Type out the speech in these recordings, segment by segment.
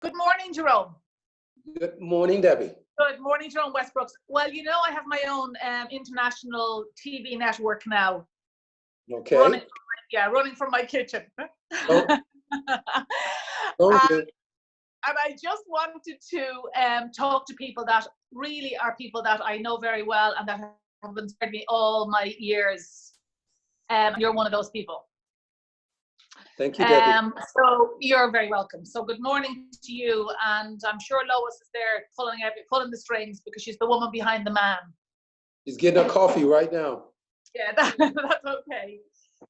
Good morning, Jerome. Good morning, Debbie. Good morning, Jerome Westbrooks. Well, you know, I have my own international TV network now. Okay. Running from my kitchen. Oh, and I just wanted to talk to people that really are people that I know very well and that have inspired me all my years. You're one of those people. Thank you, Debbie. So you're very welcome. So good morning to you, and I'm sure Lois is there pulling the strings because she's the woman behind the man. She's getting her coffee right now. Yeah, that's okay.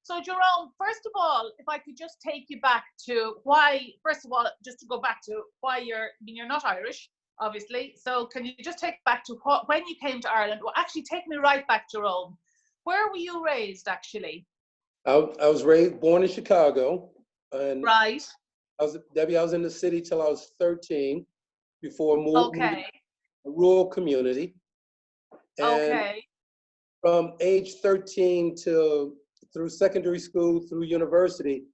So Jerome, first of all, if I could just take you back to why, first of all, just to go back to why you're not Irish, obviously. So can you just take back to when you came to Ireland? Well, actually take me right back, Jerome. Where were you raised, actually? I was born in Chicago, and right. I was in the city till I was 13 before moving to a rural community. And from age 13 through secondary school, through university,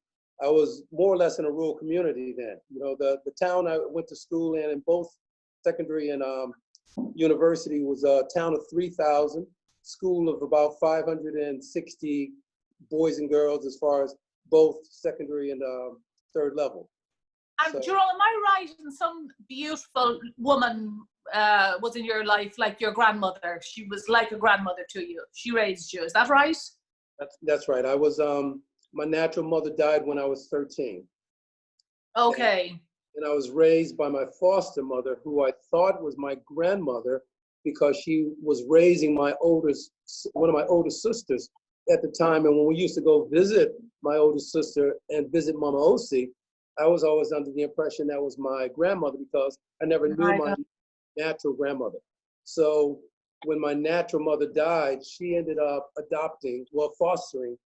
I was more or less in a rural community then. You know, the town I went to school in both secondary and university was a town of 3,000, school of about 560 boys and girls as far as both secondary and third level. And so, Jerome, am I right in some beautiful woman was in your life, like your grandmother? She was like a grandmother to you. She raised you, is that right? That's right. I was, my natural mother died when I was 13. Okay. And I was raised by my foster mother, who I thought was my grandmother because she was raising one of my older sisters at the time. And when we used to go visit my older sister and visit Mama Osi, I was always under the impression that was my grandmother because I never knew my natural grandmother. So when my natural mother died, she ended up fostering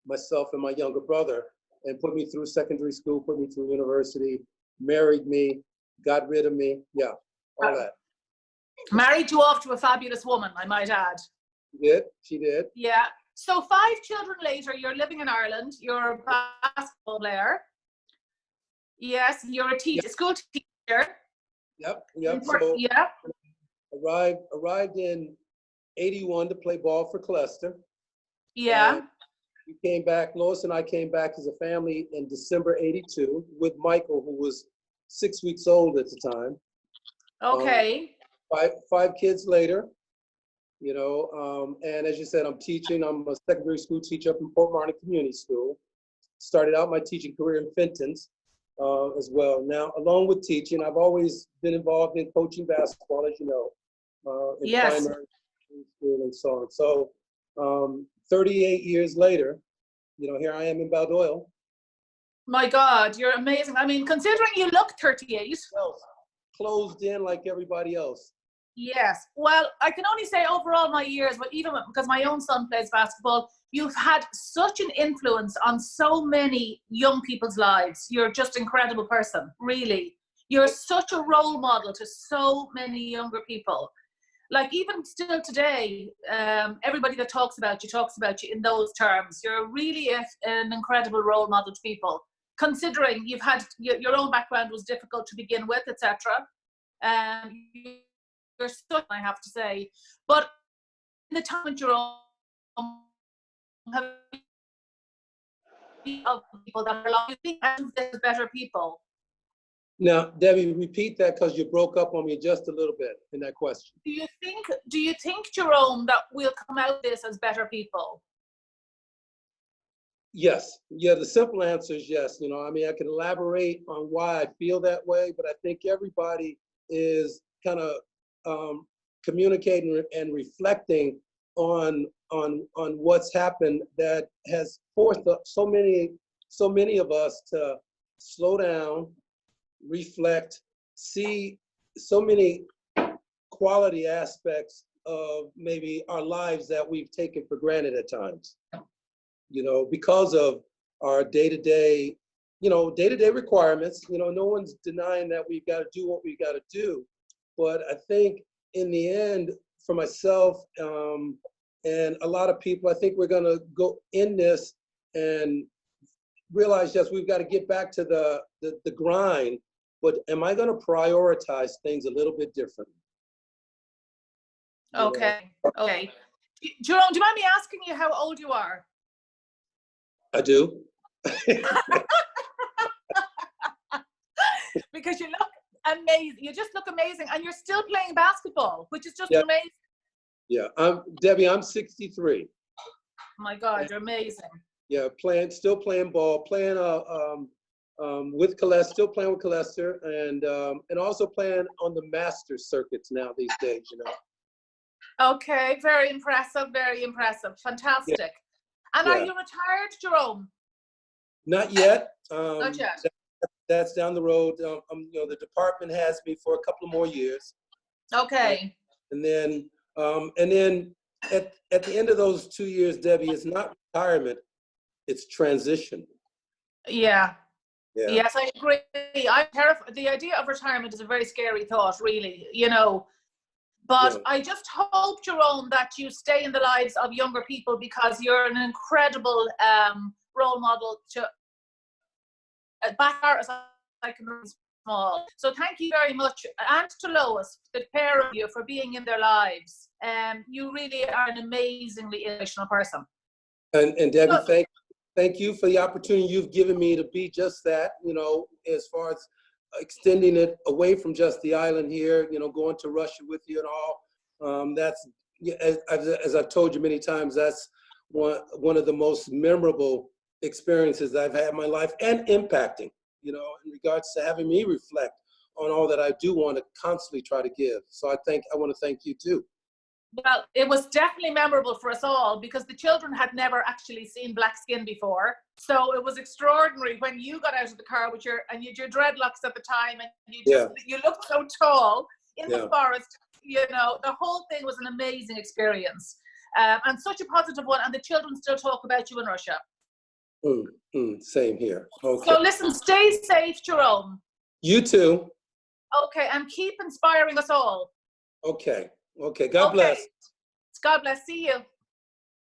myself and my younger brother and put me through secondary school, put me through university, married me, got rid of me. Yeah, all that. Married you off to a fabulous woman, I might add. She did. Yeah. So 5 children later, you're living in Ireland. You're a basketball player. Yes, you're a teacher, school teacher. Yep. So arrived in 81 to play ball for Cluster. Yeah. And we came back, Lois and I came back as a family in December 82 with Michael, who was 6 weeks old at the time. Okay. 5 kids later. You know, and as you said, I'm a secondary school teacher up in Port Martin Community School. Started out my teaching career in Fenton's as well. Now, along with teaching, I've always been involved in coaching basketball, as you know, in primary school and so on. So 38 years later, you know, here I am in Baldoyle. My God, you're amazing. I mean, considering you look 38. Well, closed in like everybody else. Yes. Well, I can only say overall my years, but even because my own son plays basketball, you've had such an influence on so many young people's lives. You're just an incredible person, really. You're such a role model to so many younger people. Like even still today, everybody that talks about you in those terms. You're really an incredible role model to people, considering you've had your own background was difficult to begin with, etc. You're stuck, I have to say. But in the time with Jerome, of people that are like, you think there's better people. Now, Debbie, repeat that because you broke up on me just a little bit in that question. Do you think, Jerome, that we'll come out of this as better people? Yes. Yeah, the simple answer is yes. You know, I mean, I can elaborate on why I feel that way, but I think everybody is kind of communicating and reflecting on what's happened that has forced so many of us to slow down, reflect, see so many quality aspects of maybe our lives that we've taken for granted at times. You know, because of our day-to-day requirements. You know, no one's denying that we've got to do what we got to do. But I think in the end, for myself and a lot of people, I think we're going to go in this and realize, yes, we've got to get back to the grind but am I going to prioritize things a little bit differently? Okay. Okay. Jerome, do you mind me asking you how old you are? I do. Because you look amazing. You just look amazing, and you're still playing basketball, which is just Yeah. amazing. Yeah, Debbie, I'm 63. Oh my God, you're amazing. Yeah, still playing ball, playing with Celeste, still playing with Colester, and also playing on the Masters circuits now these days, you know. Okay, very impressive, fantastic. Yeah. And Yeah. are you retired, Jerome? Not yet. Not yet. That's down the road. You know, the department has me for a couple of more years. Okay. And then at the end of those 2 years, Debbie, it's not retirement, it's transition. Yeah. Yeah. Yes, I agree. I'm terrified. The idea of retirement is a very scary thought, really, you know. But Yeah. I just hope, Jerome, that you stay in the lives of younger people, because you're an incredible role model to back as I can be small. So thank you very much, and to Lois, the pair of you, for being in their lives. You really are an amazingly inspirational person. And Debbie, thank you for the opportunity you've given me to be just that, you know, as far as extending it away from just the island here, you know, going to Russia with you and all. That's, as I've told you many times, that's one of the most memorable experiences I've had in my life, and impacting, you know, in regards to having me reflect on all that I do want to constantly try to give. So I want to thank you too. Well, it was definitely memorable for us all, because the children had never actually seen black skin before. So it was extraordinary when you got out of the car with your dreadlocks at the time, and you looked so tall in the forest. You know, the whole thing was an amazing experience, and such a positive one. And the children still talk about you in Russia. Same here. Okay. So listen, stay safe, Jerome. You too. Okay, and keep inspiring us all. Okay. Okay. God bless. God bless. See you.